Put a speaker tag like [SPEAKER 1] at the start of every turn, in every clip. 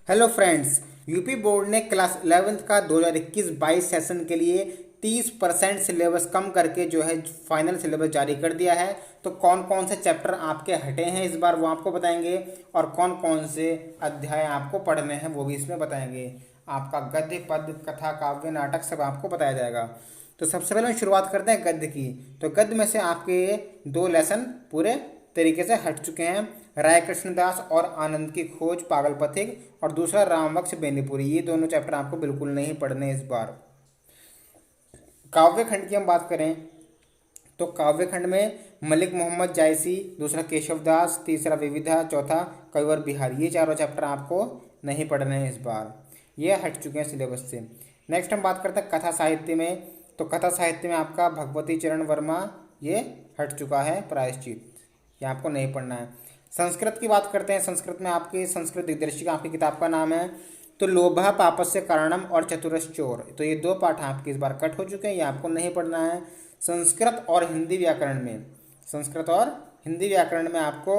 [SPEAKER 1] Hello friends, UP board ने class 11th का 2021-22 session के लिए 30% सिलेबस कम करके जो है फाइनल सिलेबस जारी कर दिया है। तो कौन कौन से चैप्टर आपके हटे हैं इस बार वो आपको बताएंगे और कौन कौन से अध्याय आपको पढ़ने हैं वो भी इसमें बताएंगे। आपका गद्य, पद्य, कथा, काव्य, नाटक सब आपको बताया जाएगा। तो सबसे पहले हम शुरुआत करते हैं गद्य की। तो गद्य में से आपके 2 लेसन पूरे तरीके से हट चुके हैं। राय कृष्णदास और आनंद की खोज पागल पथिक और दूसरा रामवक्ष बेनीपुरी, ये दोनों चैप्टर आपको बिल्कुल नहीं पढ़ने इस बार। काव्य खंड की हम बात करें तो काव्य खंड में मलिक मोहम्मद जायसी, दूसरा केशवदास, तीसरा विविधा, चौथा कविवर बिहारी, ये चारों चैप्टर आपको नहीं पढ़ने हैं इस बार, ये हट चुके हैं सिलेबस से। नेक्स्ट हम बात करते हैं कथा साहित्य में। तो कथा साहित्य में आपका भगवती चरण वर्मा ये हट चुका है, प्रायश्चित, ये आपको नहीं पढ़ना है। संस्कृत की बात करते हैं। संस्कृत में आपकी संस्कृत दिग्दर्शिका आपकी किताब का नाम है। तो लोभा पापस्य कारणम और चतुरश्चोर, तो ये 2 पाठ आपके इस बार कट हो चुके हैं, ये आपको नहीं पढ़ना है। संस्कृत और हिंदी व्याकरण में, संस्कृत और हिंदी व्याकरण में आपको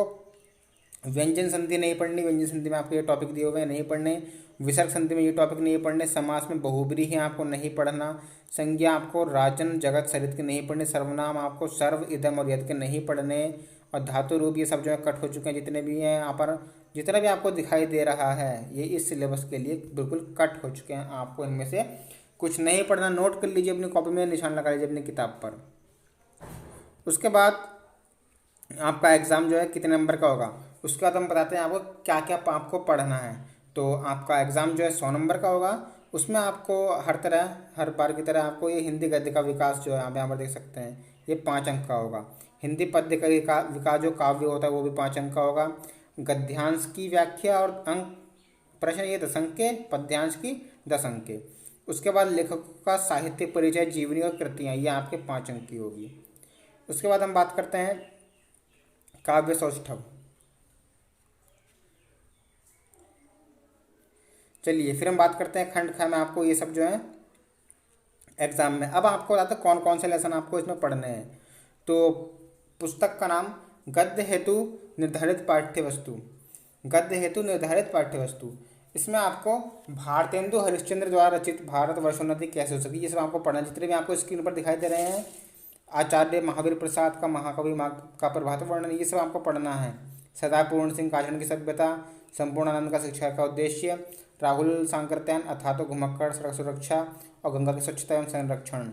[SPEAKER 1] व्यंजन संधि नहीं पढ़नी, व्यंजन संधि में आपको ये टॉपिक दिए हुए हैं, नहीं पढ़ने। विसर्ग संधि में ये टॉपिक नहीं पढ़ने। समास में बहुब्री है आपको नहीं पढ़ना। संज्ञा आपको राजन, जगत, सरित के नहीं पढ़ने। सर्वनाम आपको सर्व, इदम और यद के नहीं पढ़ने। और धातु रूप ये सब जो है कट हो चुके हैं, जितने भी हैं यहाँ पर, जितना भी आपको दिखाई दे रहा है ये इस सिलेबस के लिए बिल्कुल कट हो चुके हैं। आपको इनमें से कुछ नहीं पढ़ना, नोट कर लीजिए अपनी कॉपी में, निशान लगा लीजिए अपनी किताब पर। उसके बाद आपका एग्ज़ाम जो है कितने नंबर का होगा, उसके बाद हम बताते हैं आपको क्या क्या आपको पढ़ना है। तो आपका एग्ज़ाम जो है 100 नंबर का होगा। उसमें आपको हर बार की तरह आपको ये हिंदी गद्य का विकास जो है आप यहाँ पर देख सकते हैं, ये 5 अंक का होगा। हिंदी पद्य का विकास जो काव्य होता है वो भी 5 अंक का होगा। गद्यांश की व्याख्या और अंक प्रश्न ये 10 अंक के, पद्यांश की 10 अंक के। उसके बाद लेखकों का साहित्य परिचय, जीवनी और कृतियाँ, ये आपके 5 अंक की होगी। उसके बाद हम बात करते हैं काव्य सौष्ठव। चलिए फिर हम बात करते हैं खंड ख में आपको ये सब जो है एग्जाम में। अब आपको बताते हैं कौन कौन से लेसन आपको इसमें पढ़ने हैं। तो पुस्तक का नाम गद्य हेतु निर्धारित पाठ्य वस्तु, गद्य हेतु निर्धारित पाठ्य वस्तु। इसमें आपको भारतेंदु हरिश्चंद्र द्वारा रचित भारत वर्षोन्नति कैसे हो सकी, ये सब आपको पढ़ना। जितने भी आपको स्क्रीन पर दिखाई दे रहे हैं, आचार्य महावीर प्रसाद का महाकवि का प्रभात वर्णन, ये सब आपको पढ़ना है। सदा पूर्ण सिंह काचन की सभ्यता, संपूर्णानंद का शिक्षा का उद्देश्य, राहुल सांकृत्यायन अथा तो घुमक्कड़, सड़क सुरक्षा और गंगा की स्वच्छता एवं संरक्षण,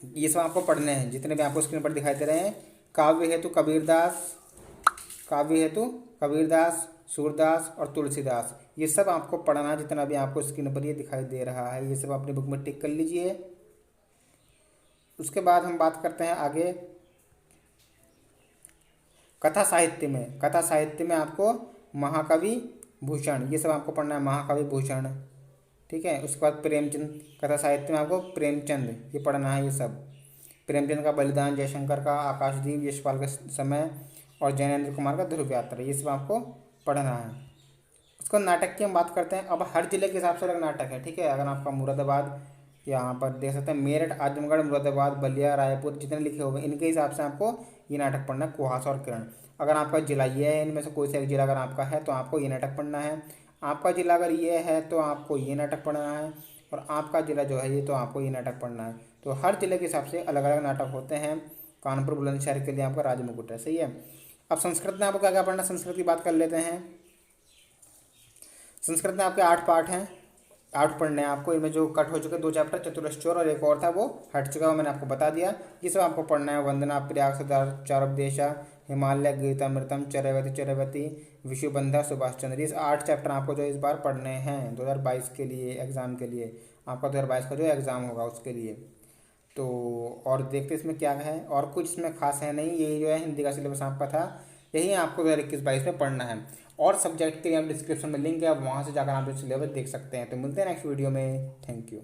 [SPEAKER 1] ये सब आपको पढ़ने हैं जितने भी आपको स्क्रीन पर दिखाई दे रहे हैं। काव्य हेतु कबीरदास, काव्य हेतु कबीरदास, सूरदास और तुलसीदास, ये सब आपको पढ़ना जितना भी आपको स्क्रीन पर ये दिखाई दे रहा है, ये सब अपनी बुक में टिक कर लीजिए। उसके बाद हम बात करते हैं आगे कथा साहित्य में। कथा साहित्य में आपको महाकवि भूषण, ये सब आपको पढ़ना है, महाकवि भूषण, ठीक है। उसके बाद प्रेमचंद, कथा साहित्य में आपको प्रेमचंद ये पढ़ना है। ये सब प्रेमचंद का बलिदान, जयशंकर का आकाशदीप, यशपाल का समय और जैनेन्द्र कुमार का ध्रुव यात्रा, ये सब आपको पढ़ना है। उसको नाटक की हम बात करते हैं। अब हर जिले के हिसाब से अलग नाटक है, ठीक है। अगर आपका मुरादाबाद, यहाँ पर देख सकते हैं मेरठ, आजमगढ़, मुरादाबाद, बलिया, रायपुर, जितने लिखे हुए इनके हिसाब से आपको ये नाटक पढ़ना है, कुहासा और किरण। अगर आपका जिला ये है, इनमें से कोई सा एक जिला अगर आपका है तो आपको ये नाटक पढ़ना है। आपका जिला अगर ये है तो आपको ये नाटक पढ़ना है, और आपका जिला जो है ये तो आपको ये नाटक पढ़ना है। तो हर जिले के हिसाब से अलग अलग नाटक होते हैं। कानपुर बुलंदशहर के लिए आपका राजमुकुट है, सही है। अब संस्कृत में आपको क्या क्या पढ़ना है, संस्कृत की बात कर लेते हैं। संस्कृत में आपके 8 पाठ हैं, 8 पढ़ने हैं आपको। इनमें जो कट हो चुके 2 चैप्टर, चतुरश्चोर और एक और था वो हट चुका है, मैंने आपको बता दिया। ये सब आपको पढ़ना है। वंदना, प्रयाग, चारुपदेशा, हिमालय, गीतामृतम, चरैवती चरैवती, विशुबंधा, सुभाष चंद्र, इस 8 चैप्टर आपको जो इस बार पढ़ने हैं 2022 के लिए, एग्ज़ाम के लिए। आपका 2022 का जो एग्ज़ाम होगा उसके लिए। तो और देखते इसमें क्या है, और कुछ इसमें खास है नहीं, यही जो है हिंदी का सिलेबस आपका था, यही आपको 2021-22 में पढ़ना है। और सब्जेक्ट के लिए आप डिस्क्रिप्शन में लिंक है, आप वहाँ से जाकर आप सिलेबस देख सकते हैं। तो मिलते हैं नेक्स्ट वीडियो में, थैंक यू।